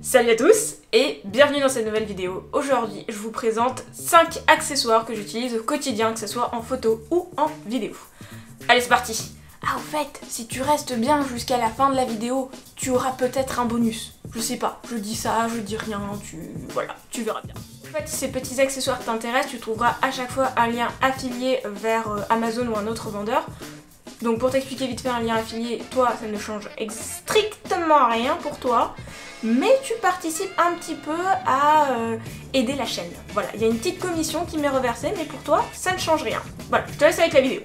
Salut à tous et bienvenue dans cette nouvelle vidéo. Aujourd'hui, je vous présente 5 accessoires que j'utilise au quotidien, que ce soit en photo ou en vidéo. Allez, c'est parti! Ah, au fait, si tu restes bien jusqu'à la fin de la vidéo, tu auras peut-être un bonus. Je sais pas, je dis ça, je dis rien, voilà, tu verras bien. En fait, si ces petits accessoires t'intéressent, tu trouveras à chaque fois un lien affilié vers Amazon ou un autre vendeur. Donc pour t'expliquer vite fait un lien affilié, toi, ça ne change strictement rien pour toi. Mais tu participes un petit peu à aider la chaîne. Voilà, il y a une petite commission qui m'est reversée, mais pour toi, ça ne change rien. Voilà, je te laisse avec la vidéo.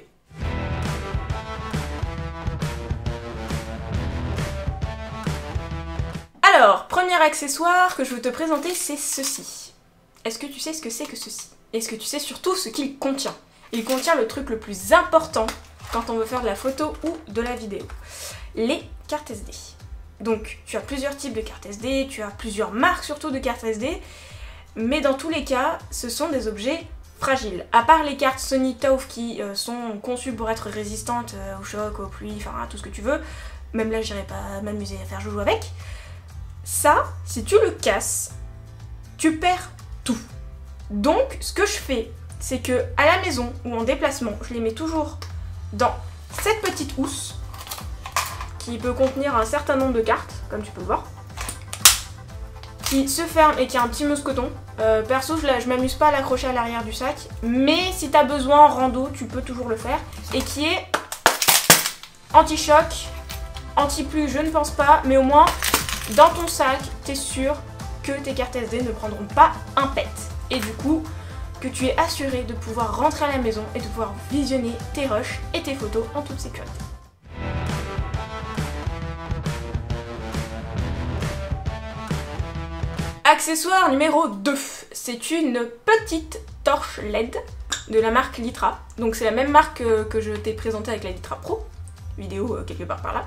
Alors, premier accessoire que je veux te présenter, c'est ceci. Est-ce que tu sais ce que c'est que ceci? Est-ce que tu sais surtout ce qu'il contient? Il contient le truc le plus important quand on veut faire de la photo ou de la vidéo. Les cartes SD. Donc tu as plusieurs types de cartes SD, tu as plusieurs marques surtout de cartes SD, mais dans tous les cas, ce sont des objets fragiles. À part les cartes Sony TOF qui sont conçues pour être résistantes au choc, aux pluies, enfin à tout ce que tu veux, même là j'irai pas m'amuser à faire joujou avec. Ça, si tu le casses, tu perds tout. Donc ce que je fais, c'est que à la maison ou en déplacement, je les mets toujours dans cette petite housse qui peut contenir un certain nombre de cartes, comme tu peux le voir, qui se ferme et qui a un petit mousqueton. Perso, je m'amuse pas à l'accrocher à l'arrière du sac, mais si t'as besoin en rando, tu peux toujours le faire, et qui est anti-choc, anti-pluie, je ne pense pas, mais au moins, dans ton sac, t'es sûr que tes cartes SD ne prendront pas un pet. Et du coup, que tu es assuré de pouvoir rentrer à la maison et de pouvoir visionner tes rushs et tes photos en toute sécurité. Accessoire numéro 2, c'est une petite torche LED de la marque Litra. Donc c'est la même marque que je t'ai présentée avec la Litra Pro, vidéo quelque part par là,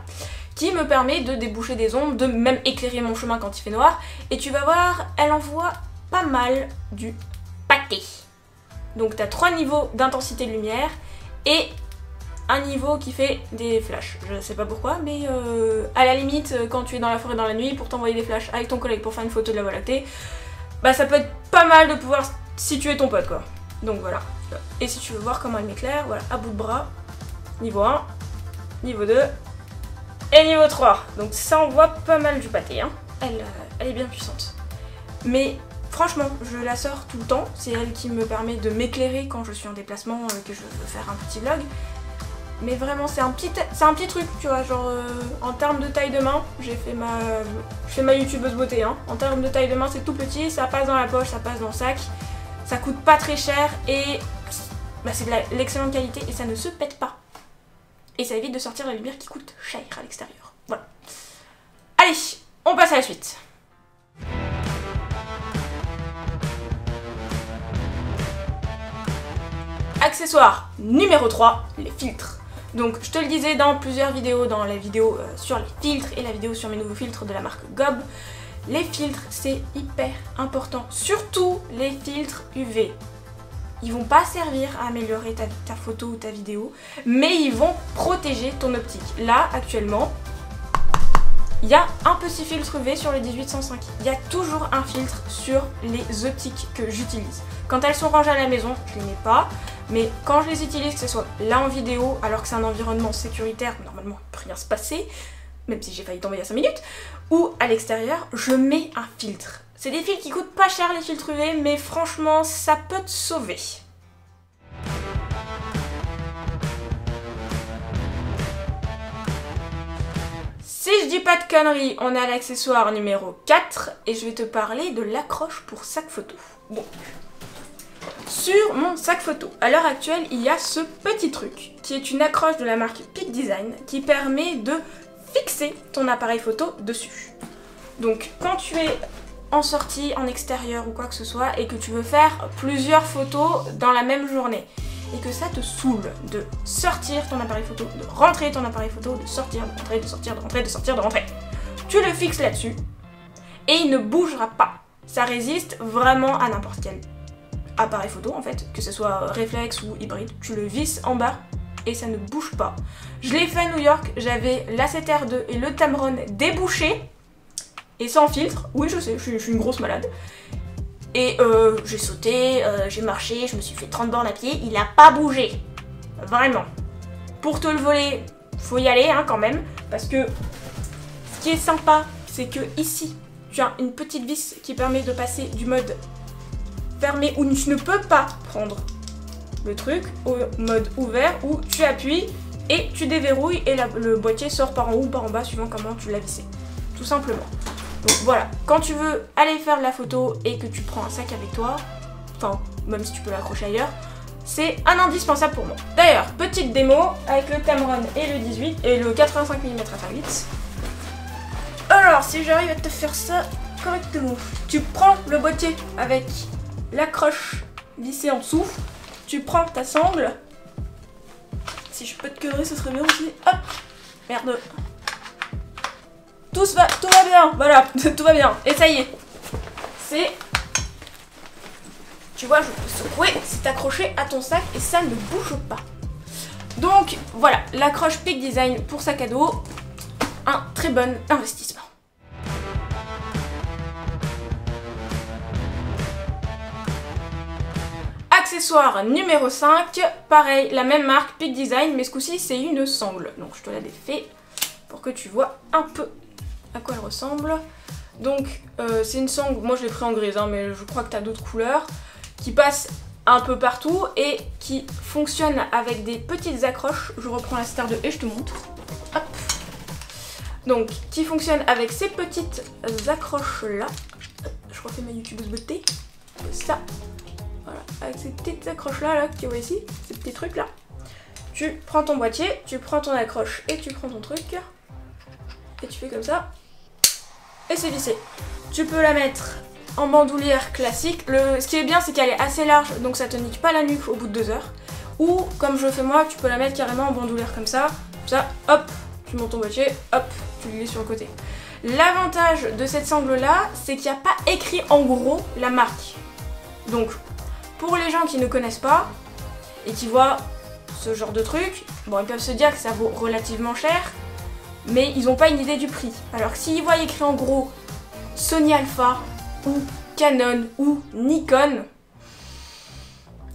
qui me permet de déboucher des ombres, de même éclairer mon chemin quand il fait noir. Et tu vas voir, elle envoie pas mal du pâté. Donc tu as 3 niveaux d'intensité de lumière et un niveau qui fait des flashs. Je sais pas pourquoi, mais à la limite, quand tu es dans la forêt dans la nuit, pour t'envoyer des flashs avec ton collègue pour faire une photo de la Voie lactée, bah ça peut être pas mal de pouvoir situer ton pote quoi. Donc voilà. Et si tu veux voir comment elle m'éclaire, voilà, à bout de bras, niveau 1, niveau 2 et niveau 3. Donc ça envoie pas mal du pâté, hein. Elle est bien puissante. Mais franchement, je la sors tout le temps, c'est elle qui me permet de m'éclairer quand je suis en déplacement, que je veux faire un petit vlog. Mais vraiment, c'est un petit truc, tu vois, genre en termes de taille de main, je fais ma youtubeuse beauté, hein. En termes de taille de main, c'est tout petit, ça passe dans la poche, ça passe dans le sac, ça coûte pas très cher et bah, c'est de l'excellente qualité et ça ne se pète pas. Et ça évite de sortir la lumière qui coûte cher à l'extérieur. Voilà. Allez, on passe à la suite. Accessoire numéro 3, les filtres. Donc je te le disais dans plusieurs vidéos, dans la vidéo sur les filtres et la vidéo sur mes nouveaux filtres de la marque Gob, les filtres c'est hyper important, surtout les filtres UV. Ils vont pas servir à améliorer ta photo ou ta vidéo, mais ils vont protéger ton optique. Là actuellement, il y a un petit filtre UV sur le 18-105. Il y a toujours un filtre sur les optiques que j'utilise. Quand elles sont rangées à la maison, je les mets pas. Mais quand je les utilise, que ce soit là en vidéo, alors que c'est un environnement sécuritaire, normalement il ne peut rien se passer, même si j'ai failli tomber il y a 5 minutes, ou à l'extérieur, je mets un filtre. C'est des filtres qui coûtent pas cher les filtres UV, mais franchement, ça peut te sauver. Si je dis pas de conneries, on a l'accessoire numéro 4 et je vais te parler de l'accroche pour sac photo. Donc, sur mon sac photo, à l'heure actuelle, il y a ce petit truc qui est une accroche de la marque Peak Design qui permet de fixer ton appareil photo dessus. Donc, quand tu es en sortie, en extérieur ou quoi que ce soit et que tu veux faire plusieurs photos dans la même journée, et que ça te saoule de sortir ton appareil photo, de rentrer ton appareil photo, de sortir, de rentrer, de sortir, de rentrer, de sortir, de rentrer. Tu le fixes là-dessus et il ne bougera pas. Ça résiste vraiment à n'importe quel appareil photo en fait, que ce soit réflexe ou hybride. Tu le visses en bas et ça ne bouge pas. Je l'ai fait à New York, j'avais l'A7R2 et le Tamron débouchés Et sans filtre, oui je sais, je suis une grosse malade. Et j'ai sauté, j'ai marché, je me suis fait 30 bornes à pied, il a pas bougé. Vraiment. Pour te le voler, faut y aller hein, quand même, parce que ce qui est sympa, c'est que ici, tu as une petite vis qui permet de passer du mode fermé où tu ne peux pas prendre le truc au mode ouvert où tu appuies et tu déverrouilles et le boîtier sort par en haut ou par en bas suivant comment tu l'as vissé. Tout simplement. Donc voilà, quand tu veux aller faire de la photo et que tu prends un sac avec toi, enfin même si tu peux l'accrocher ailleurs, c'est un indispensable pour moi. D'ailleurs, petite démo avec le Tamron et le 18 et le 85 mm f1.8. Alors si j'arrive à te faire ça correctement, tu prends le boîtier avec l'accroche vissée en dessous, tu prends ta sangle. Si je peux te cadrer, ce serait bien aussi. Hop, merde. Tout va bien, voilà, tout va bien. Et ça y est, c'est... Tu vois, je peux secouer, c'est accroché à ton sac et ça ne bouge pas. Donc voilà, l'accroche Peak Design pour sac à dos, un très bon investissement. Accessoire numéro 5, pareil, la même marque, Peak Design, mais ce coup-ci c'est une sangle. Donc je te la défais pour que tu vois un peu à quoi elle ressemble. Donc c'est une sangle, moi je l'ai pris en grise, hein, mais je crois que tu as d'autres couleurs, qui passe un peu partout et qui fonctionne avec des petites accroches. Je reprends la Star 2 et je te montre. Hop. Donc qui fonctionne avec ces petites accroches là. Je refais ma youtubeuse beauté. Ça. Voilà, avec ces petites accroches là, que tu vois ici, ces petits trucs là. Tu prends ton boîtier, tu prends ton accroche et tu prends ton truc. Et tu fais comme ça. Et c'est vissé. Tu peux la mettre en bandoulière classique. Ce qui est bien, c'est qu'elle est assez large, donc ça te nique pas la nuque au bout de 2 heures. Ou, comme je le fais moi, tu peux la mettre carrément en bandoulière comme ça. Ça, hop, tu montes ton boîtier, hop, tu le glisses sur le côté. L'avantage de cette sangle là, c'est qu'il n'y a pas écrit en gros la marque. Donc, pour les gens qui ne connaissent pas et qui voient ce genre de truc, bon, ils peuvent se dire que ça vaut relativement cher, mais ils n'ont pas une idée du prix. Alors que s'ils voient écrit en gros Sony Alpha ou Canon ou Nikon,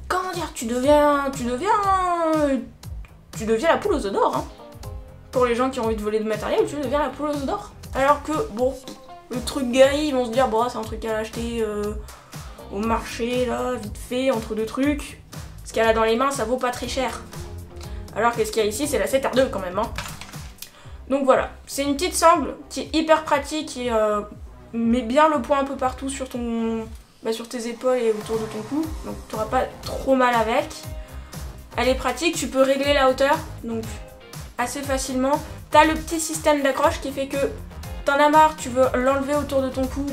comment dire, tu deviens la poule aux œufs d'or, hein. Pour les gens qui ont envie de voler de matériel, tu deviens la poule aux œufs d'or. Alors que, bon, le truc guéri, ils vont se dire, bon, c'est un truc à acheter au marché, là, vite fait, entre deux trucs. Ce qu'il y a là dans les mains, ça vaut pas très cher. Alors que ce qu'il y a ici, c'est la 7R2 quand même, hein. Donc voilà, c'est une petite sangle qui est hyper pratique et met bien le poids un peu partout sur sur tes épaules et autour de ton cou. Donc tu n'auras pas trop mal avec. Elle est pratique, tu peux régler la hauteur, donc assez facilement. Tu as le petit système d'accroche qui fait que t'en as marre, tu veux l'enlever autour de ton cou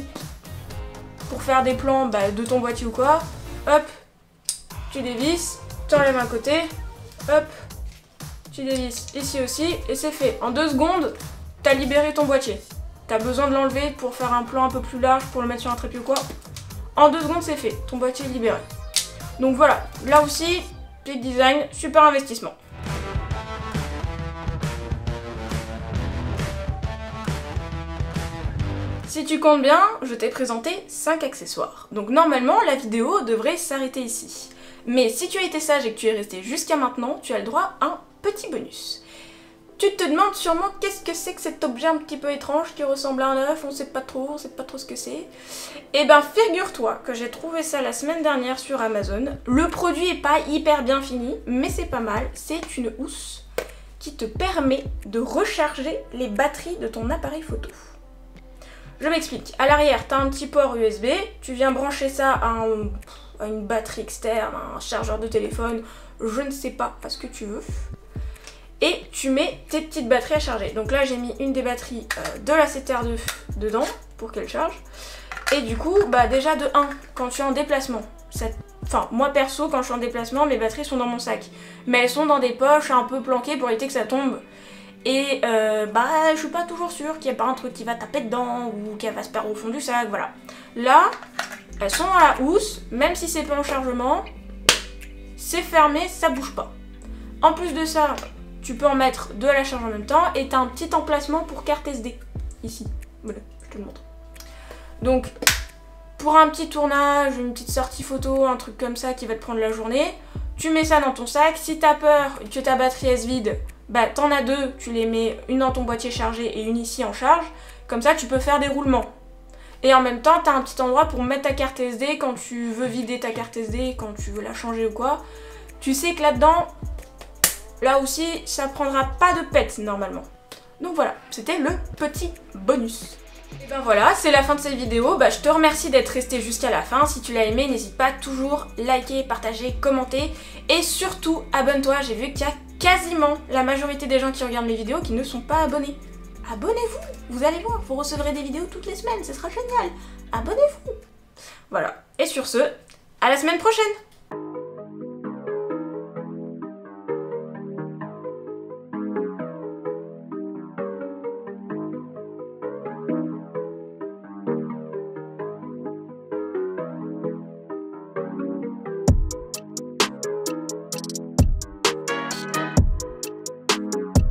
pour faire des plans de ton boîtier ou quoi. Hop, tu dévisses, tu enlèves un côté, hop, tu dévisses ici aussi et c'est fait. En 2 secondes, tu as libéré ton boîtier. Tu as besoin de l'enlever pour faire un plan un peu plus large, pour le mettre sur un trépied ou quoi. En 2 secondes, c'est fait. Ton boîtier est libéré. Donc voilà, là aussi, Peak Design, super investissement. Si tu comptes bien, je t'ai présenté 5 accessoires. Donc normalement, la vidéo devrait s'arrêter ici. Mais si tu as été sage et que tu es resté jusqu'à maintenant, tu as le droit à un petit bonus. Tu te demandes sûrement qu'est-ce que c'est que cet objet un petit peu étrange qui ressemble à un œuf, on sait pas trop ce que c'est. Et ben figure-toi que j'ai trouvé ça la semaine dernière sur Amazon. Le produit est pas hyper bien fini, mais c'est pas mal. C'est une housse qui te permet de recharger les batteries de ton appareil photo. Je m'explique. À l'arrière, tu as un petit port USB, tu viens brancher ça à une batterie externe, un chargeur de téléphone, je ne sais pas, ce que tu veux. Et tu mets tes petites batteries à charger. Donc là, j'ai mis une des batteries de la 7R2 dedans pour qu'elle charge. Et du coup, déjà de 1, quand tu es en déplacement, enfin moi perso, quand je suis en déplacement, mes batteries sont dans mon sac. Mais elles sont dans des poches un peu planquées pour éviter que ça tombe. Et je suis pas toujours sûre qu'il n'y a pas un truc qui va taper dedans ou qu'elle va se perdre au fond du sac, voilà. Là, elles sont dans la housse, même si c'est pas en chargement, c'est fermé, ça bouge pas. En plus de ça, tu peux en mettre de la charge en même temps et tu as un petit emplacement pour carte SD, ici. Voilà, je te le montre. Donc pour un petit tournage, une petite sortie photo, un truc comme ça qui va te prendre la journée, tu mets ça dans ton sac. Si t'as peur que ta batterie elle se vide, bah t'en as deux, tu les mets une dans ton boîtier chargé et une ici en charge. Comme ça tu peux faire des roulements. Et en même temps t'as un petit endroit pour mettre ta carte SD quand tu veux vider ta carte SD, quand tu veux la changer ou quoi. Tu sais que là-dedans, là aussi ça prendra pas de pète normalement. Donc voilà, c'était le petit bonus. Et ben voilà, c'est la fin de cette vidéo. Bah, je te remercie d'être resté jusqu'à la fin. Si tu l'as aimé, n'hésite pas toujours liker, partager, commenter et surtout abonne-toi. J'ai vu qu'il y a quasiment la majorité des gens qui regardent mes vidéos qui ne sont pas abonnés. Abonnez-vous, vous allez voir, vous recevrez des vidéos toutes les semaines, ce sera génial. Abonnez-vous. Voilà, et sur ce, à la semaine prochaine.